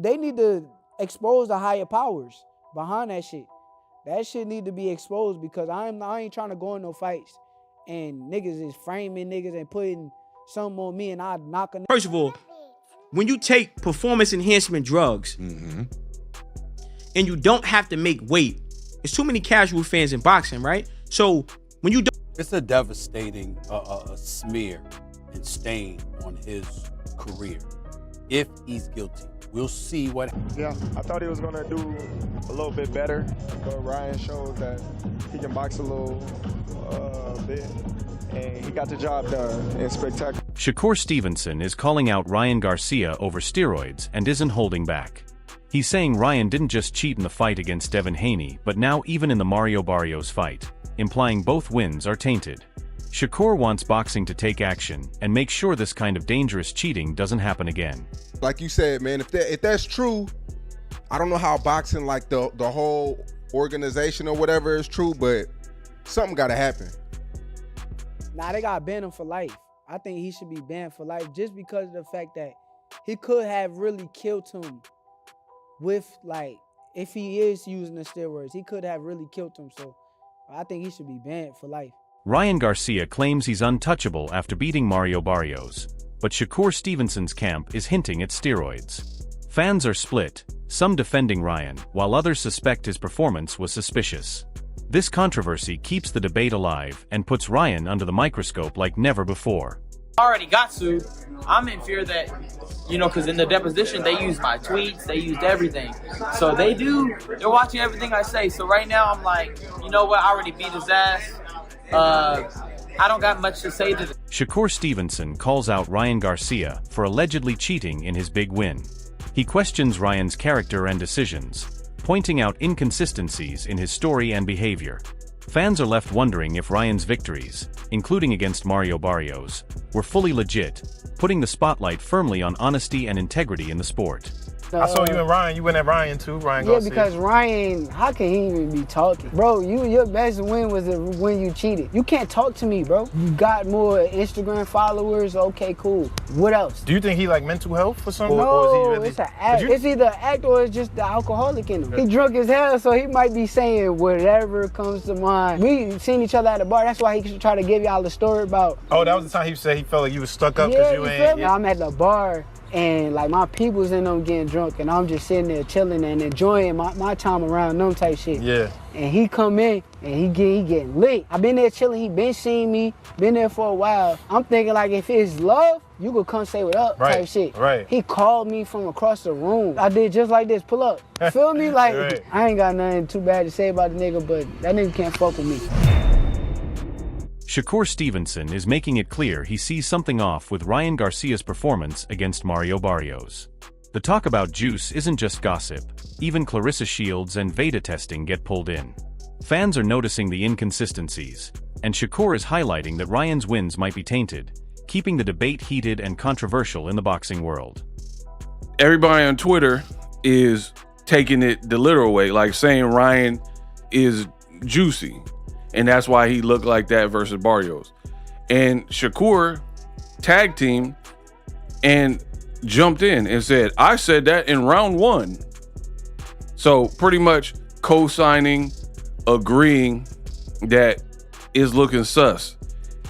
They need to expose the higher powers behind that shit. That shit need to be exposed because I ain't trying to go in no fights and niggas is framing niggas and putting something on me and I knock a. First of all, when you take performance enhancement drugs and you don't have to make weight, there's too many casual fans in boxing, right? So when you don't, it's a devastating smear and stain on his career if he's guilty. We'll see what. Yeah, I thought he was gonna do a little bit better, but Ryan showed that he can box a little bit, and he got the job done. It's spectacular. Shakur Stevenson is calling out Ryan Garcia over steroids and isn't holding back. He's saying Ryan didn't just cheat in the fight against Devin Haney, but now even in the Mario Barrios fight, implying both wins are tainted. Shakur wants boxing to take action and make sure this kind of dangerous cheating doesn't happen again. Like you said, man, if that's true, I don't know how boxing, like the whole organization or whatever is true, but something got to happen. Nah, they got to ban him for life. I think he should be banned for life just because of the fact that he could have really killed him with, like, if he is using the steroids, he could have really killed him. So I think he should be banned for life. Ryan Garcia claims he's untouchable after beating Mario Barrios, but Shakur Stevenson's camp is hinting at steroids. Fans are split, some defending Ryan, while others suspect his performance was suspicious. This controversy keeps the debate alive and puts Ryan under the microscope like never before. I already got sued. I'm in fear that, because in the deposition, they used my tweets, they used everything. So they're watching everything I say. So right now, I'm like, you know what, I already beat his ass. I don't got much to say to this. Shakur Stevenson calls out Ryan Garcia for allegedly cheating in his big win. He questions Ryan's character and decisions, pointing out inconsistencies in his story and behavior. Fans are left wondering if Ryan's victories, including against Mario Barrios, were fully legit, putting the spotlight firmly on honesty and integrity in the sport. I saw you and Ryan. You went at Ryan too, Ryan Garcia. Yeah, because Ryan, how can he even be talking? Bro, your best win was when you cheated. You can't talk to me, bro. You got more Instagram followers. Okay, cool. What else? Do you think he like mental health or something? No, or is he really... it's an act. It's either an act or it's just the alcoholic in him. He drunk as hell, so he might be saying whatever comes to mind. We seen each other at the bar. That's why he try to give y'all the story about. Oh, that was the time he said he felt like you was stuck up because you ain't. I'm at the bar. And like my people's in them getting drunk and I'm just sitting there chilling and enjoying my time around them type shit. Yeah. And he come in and he getting lit. I been there chilling, he been seeing me, been there for a while. I'm thinking like if it's love, you could come say what up type shit. Right. He called me from across the room. I did just like this, pull up. Feel me? Like right. I ain't got nothing too bad to say about the nigga, but that nigga can't fuck with me. Shakur Stevenson is making it clear he sees something off with Ryan Garcia's performance against Mario Barrios. The talk about juice isn't just gossip. Even Clarissa Shields and VADA testing get pulled in. Fans are noticing the inconsistencies, and Shakur is highlighting that Ryan's wins might be tainted, keeping the debate heated and controversial in the boxing world. Everybody on Twitter is taking it the literal way, like saying Ryan is juicy. And that's why he looked like that versus Barrios. And Shakur tag team and jumped in and said, I said that in round 1. So pretty much co-signing, agreeing that is looking sus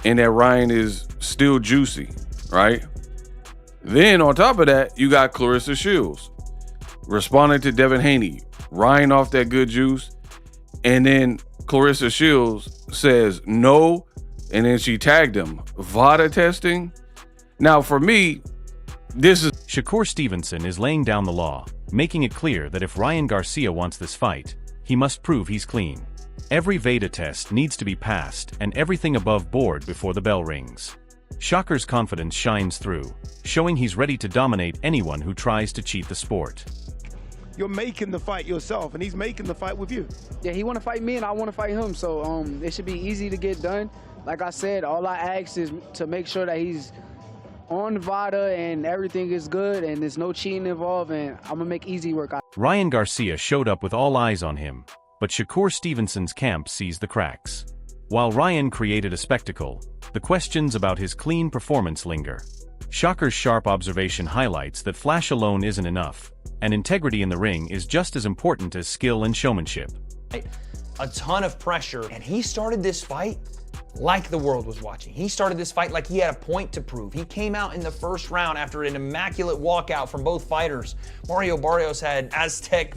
and that Ryan is still juicy, right? Then on top of that, you got Clarissa Shields responding to Devin Haney, Ryan off that good juice, and then Clarissa Shields says no, and then she tagged him. VADA testing? Now, for me, this is... Shakur Stevenson is laying down the law, making it clear that if Ryan Garcia wants this fight, he must prove he's clean. Every VADA test needs to be passed and everything above board before the bell rings. Shakur's confidence shines through, showing he's ready to dominate anyone who tries to cheat the sport. You're making the fight yourself, and he's making the fight with you. Yeah, he want to fight me, and I want to fight him. So it should be easy to get done. Like I said, all I ask is to make sure that he's on VADA and everything is good, and there's no cheating involved, and I'm gonna make easy work. Ryan Garcia showed up with all eyes on him, but Shakur Stevenson's camp sees the cracks. While Ryan created a spectacle, the questions about his clean performance linger. Shakur's sharp observation highlights that flash alone isn't enough, and integrity in the ring is just as important as skill and showmanship. A ton of pressure, and he started this fight like the world was watching. He started this fight like he had a point to prove. He came out in the first round after an immaculate walkout from both fighters. Mario Barrios had Aztec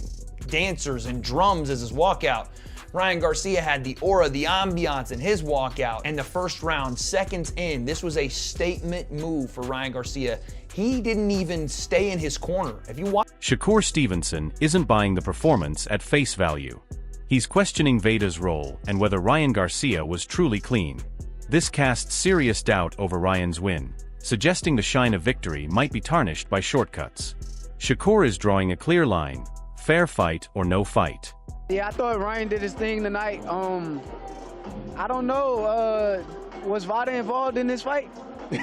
dancers and drums as his walkout. Ryan Garcia had the aura, the ambiance in his walkout. And the first round, seconds in, this was a statement move for Ryan Garcia. He didn't even stay in his corner. If you watch, Shakur Stevenson isn't buying the performance at face value. He's questioning VADA's role and whether Ryan Garcia was truly clean. This casts serious doubt over Ryan's win, suggesting the shine of victory might be tarnished by shortcuts. Shakur is drawing a clear line: fair fight or no fight. Yeah, I thought Ryan did his thing tonight. I don't know. Was VADA involved in this fight? Is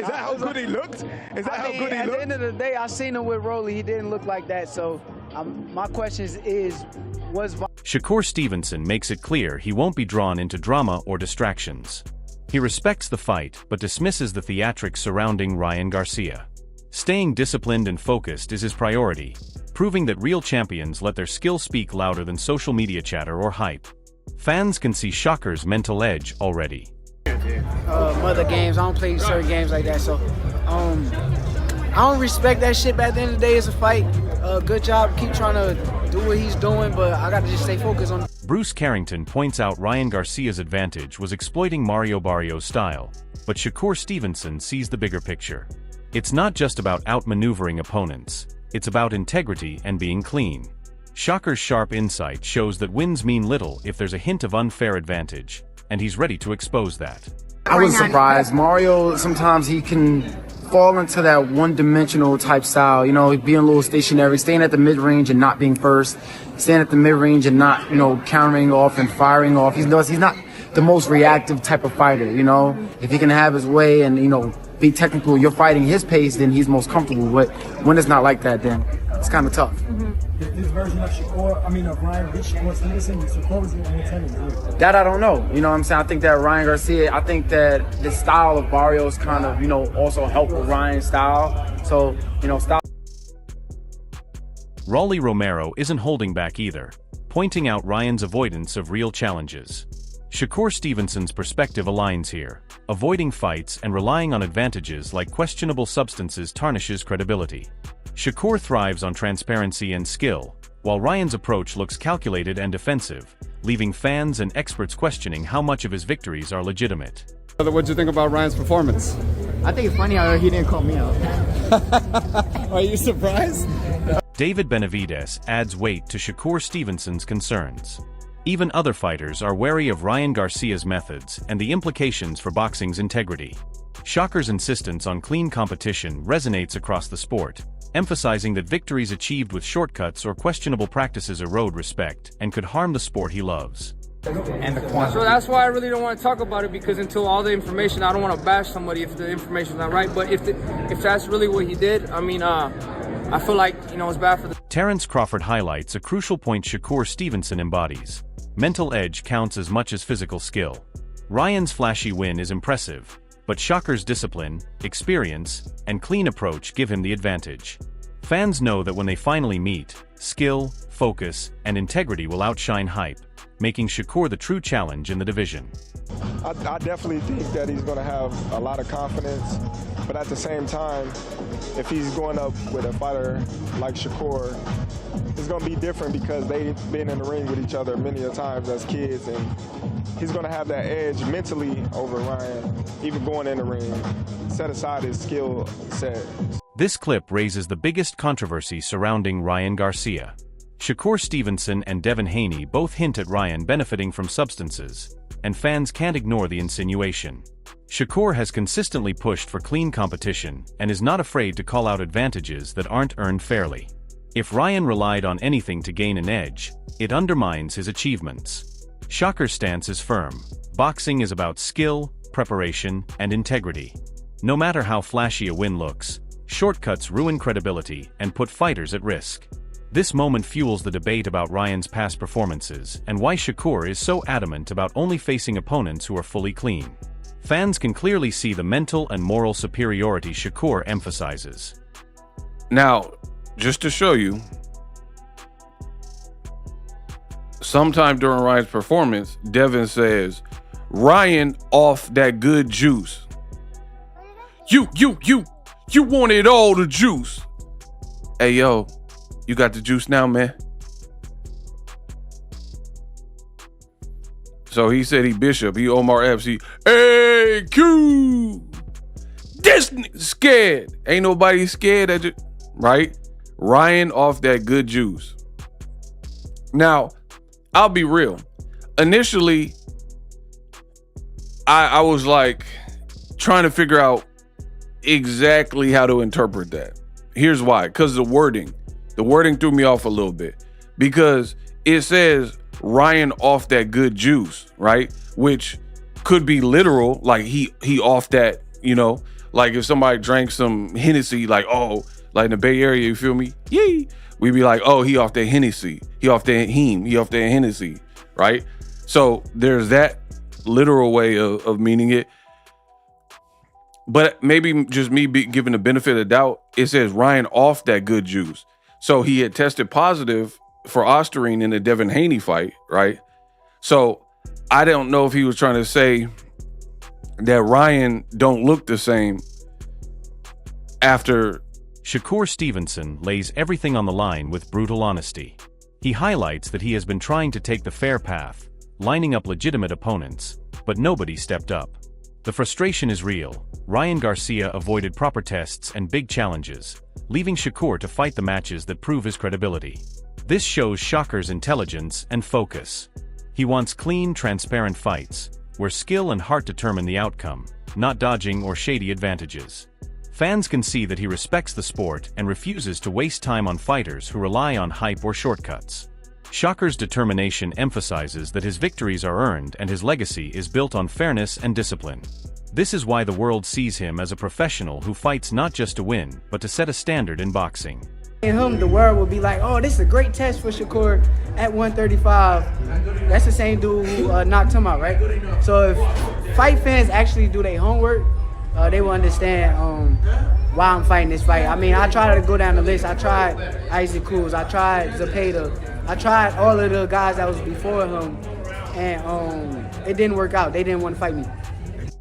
that how good he looked? Is that how good he looked? At the end of the day, I seen him with Rolly. He didn't look like that. So my question is, was VADA? Shakur Stevenson makes it clear he won't be drawn into drama or distractions. He respects the fight, but dismisses the theatrics surrounding Ryan Garcia. Staying disciplined and focused is his priority, proving that real champions let their skill speak louder than social media chatter or hype. Fans can see Shakur's mental edge already. Other games, I don't play certain games like that, so I don't respect that shit, but at the end of the day, it's a fight. Good job, keep trying to do what he's doing, but I gotta just stay focused on. Bruce Carrington points out Ryan Garcia's advantage was exploiting Mario Barrios' style, but Shakur Stevenson sees the bigger picture. It's not just about outmaneuvering opponents, it's about integrity and being clean. Shakur's sharp insight shows that wins mean little if there's a hint of unfair advantage, and he's ready to expose that. I was surprised. Mario, sometimes he can fall into that one-dimensional type style, being a little stationary, staying at the mid-range and not being first, staying at the mid-range and not, countering off and firing off. He's not the most reactive type of fighter, If he can have his way and, be technical, you're fighting his pace, then he's most comfortable. But when it's not like that, then it's kind of tough. This version of Ryan beat Shakur Stevenson, Shakur was more technical. That I don't know. You know what I'm saying? I think that Ryan Garcia, I think that the style of Barrios kind of, also helped with Ryan's style. So, style. Rolly Romero isn't holding back either, pointing out Ryan's avoidance of real challenges. Shakur Stevenson's perspective aligns here. Avoiding fights and relying on advantages like questionable substances tarnishes credibility. Shakur thrives on transparency and skill, while Ryan's approach looks calculated and defensive, leaving fans and experts questioning how much of his victories are legitimate. What'd you think about Ryan's performance? I think it's funny how he didn't call me out. Are you surprised? David Benavides adds weight to Shakur Stevenson's concerns. Even other fighters are wary of Ryan Garcia's methods and the implications for boxing's integrity. Shakur's insistence on clean competition resonates across the sport, emphasizing that victories achieved with shortcuts or questionable practices erode respect and could harm the sport he loves. So that's why I really don't want to talk about it, because until all the information, I don't want to bash somebody if the information's not right. But if that's really what he did, I feel like, it's bad for the... Terrence Crawford highlights a crucial point Shakur Stevenson embodies. Mental edge counts as much as physical skill. Ryan's flashy win is impressive, but Shakur's discipline, experience, and clean approach give him the advantage. Fans know that when they finally meet, skill, focus, and integrity will outshine hype, making Shakur the true challenge in the division. I definitely think that he's going to have a lot of confidence, but at the same time, if he's going up with a fighter like Shakur, it's going to be different because they've been in the ring with each other many a times as kids, and he's going to have that edge mentally over Ryan, even going in the ring, set aside his skill set. This clip raises the biggest controversy surrounding Ryan Garcia. Shakur Stevenson and Devin Haney both hint at Ryan benefiting from substances, and fans can't ignore the insinuation. Shakur has consistently pushed for clean competition and is not afraid to call out advantages that aren't earned fairly. If Ryan relied on anything to gain an edge, it undermines his achievements. Shakur's stance is firm. Boxing is about skill, preparation, and integrity. No matter how flashy a win looks, shortcuts ruin credibility and put fighters at risk. This moment fuels the debate about Ryan's past performances and why Shakur is so adamant about only facing opponents who are fully clean. Fans can clearly see the mental and moral superiority Shakur emphasizes. Now, just to show you, sometime during Ryan's performance, Devin says, Ryan off that good juice. You wanted all the juice. Hey, yo, you got the juice now, man. So he said he Bishop, he Omar Epps, he AQ. This nigga scared. Ain't nobody scared at it, right? Ryan off that good juice. Now, I'll be real. Initially, I was like trying to figure out exactly how to interpret that. Here's why. Because the wording threw me off a little bit. Because it says Ryan off that good juice, right? Which could be literal, like he off that, you know, like if somebody drank some Hennessy, like, oh, like in the Bay Area, you feel me? Yee. We'd be like, oh, he off that Hennessy. He off that he off that Hennessy, right? So there's that literal way of meaning it. But maybe just me giving the benefit of the doubt, it says Ryan off that good juice. So he had tested positive for Osterine in the Devin Haney fight, right? So I don't know if he was trying to say that Ryan don't look the same after. Shakur Stevenson lays everything on the line with brutal honesty. He highlights that he has been trying to take the fair path, lining up legitimate opponents, but nobody stepped up. The frustration is real. Ryan Garcia avoided proper tests and big challenges, leaving Shakur to fight the matches that prove his credibility. This shows Shakur's intelligence and focus. He wants clean, transparent fights, where skill and heart determine the outcome, not dodging or shady advantages. Fans can see that he respects the sport and refuses to waste time on fighters who rely on hype or shortcuts. Shakur's determination emphasizes that his victories are earned and his legacy is built on fairness and discipline. This is why the world sees him as a professional who fights not just to win, but to set a standard in boxing. In him, the world will be like, oh, this is a great test for Shakur at 135. That's the same dude who knocked him out, right? So if fight fans actually do their homework, they will understand why I'm fighting this fight. I mean, I tried to go down the list. I tried Isaac Cruz. I tried Zepeda. I tried all of the guys that was before him, and it didn't work out. They didn't want to fight me.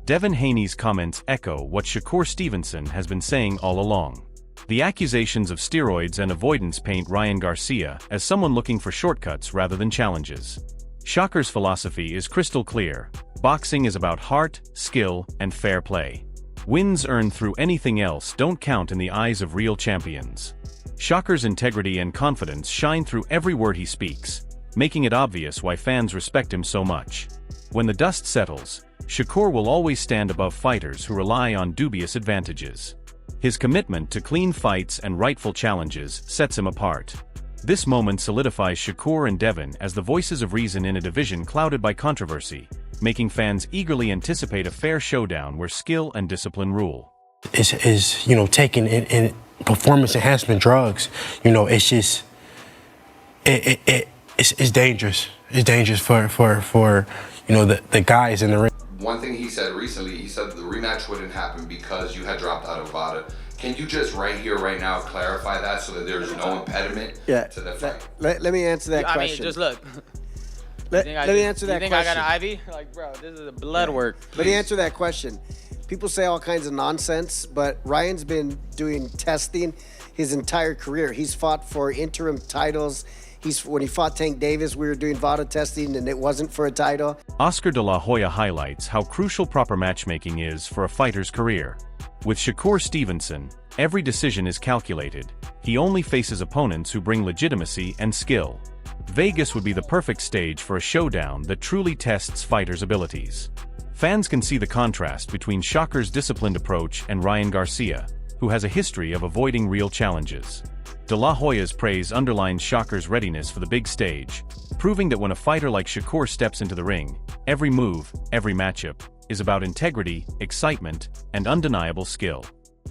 Devin Haney's comments echo what Shakur Stevenson has been saying all along. The accusations of steroids and avoidance paint Ryan Garcia as someone looking for shortcuts rather than challenges. Shakur's philosophy is crystal clear. Boxing is about heart, skill, and fair play. Wins earned through anything else don't count in the eyes of real champions. Shakur's integrity and confidence shine through every word he speaks, making it obvious why fans respect him so much. When the dust settles, Shakur will always stand above fighters who rely on dubious advantages. His commitment to clean fights and rightful challenges sets him apart. This moment solidifies Shakur and Devin as the voices of reason in a division clouded by controversy, making fans eagerly anticipate a fair showdown where skill and discipline rule. Is taking in performance enhancement drugs, it's just it's dangerous. It's dangerous for the guys in the ring. One thing he said recently, he said the rematch wouldn't happen because you had dropped out of VADA. Can you just right here, right now, clarify that so that there's no impediment to the fight? Let me answer that question. I mean, just look. Let me answer that question. You think I got an IV? Like, bro, this is a blood work. Let me answer that question. People say all kinds of nonsense, but Ryan's been doing testing his entire career. He's fought for interim titles. When he fought Tank Davis, we were doing VADA testing and it wasn't for a title. Oscar de la Hoya highlights how crucial proper matchmaking is for a fighter's career. With Shakur Stevenson, every decision is calculated. He only faces opponents who bring legitimacy and skill. Vegas would be the perfect stage for a showdown that truly tests fighters' abilities. Fans can see the contrast between Shakur's disciplined approach and Ryan Garcia, who has a history of avoiding real challenges. De La Hoya's praise underlines Shakur's readiness for the big stage, proving that when a fighter like Shakur steps into the ring, every move, every matchup, is about integrity, excitement, and undeniable skill.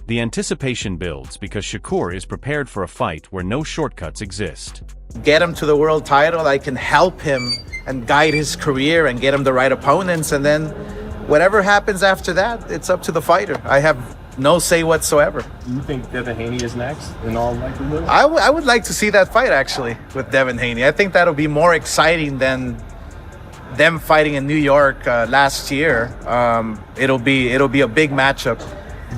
The anticipation builds because Shakur is prepared for a fight where no shortcuts exist. Get him to the world title, I can help him and guide his career and get him the right opponents, and then whatever happens after that, it's up to the fighter. I have no say whatsoever. Do you think Devin Haney is next in all likelihood? I would like to see that fight actually with Devin Haney. I think that'll be more exciting than them fighting in New York last year. It'll be a big matchup,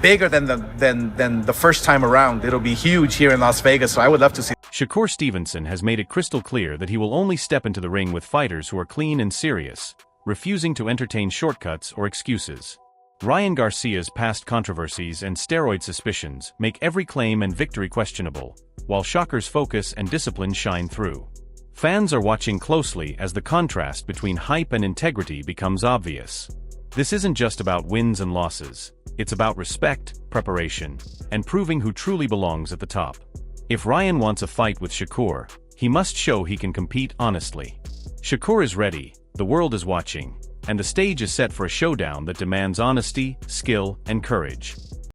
bigger than the first time around. It'll be huge here in Las Vegas, so I would love to see. Shakur Stevenson has made it crystal clear that he will only step into the ring with fighters who are clean and serious, refusing to entertain shortcuts or excuses. Ryan Garcia's past controversies and steroid suspicions make every claim and victory questionable, while Shakur's focus and discipline shine through. Fans are watching closely as the contrast between hype and integrity becomes obvious. This isn't just about wins and losses. It's about respect, preparation, and proving who truly belongs at the top. If Ryan wants a fight with Shakur, he must show he can compete honestly. Shakur is ready, the world is watching, and the stage is set for a showdown that demands honesty, skill, and courage.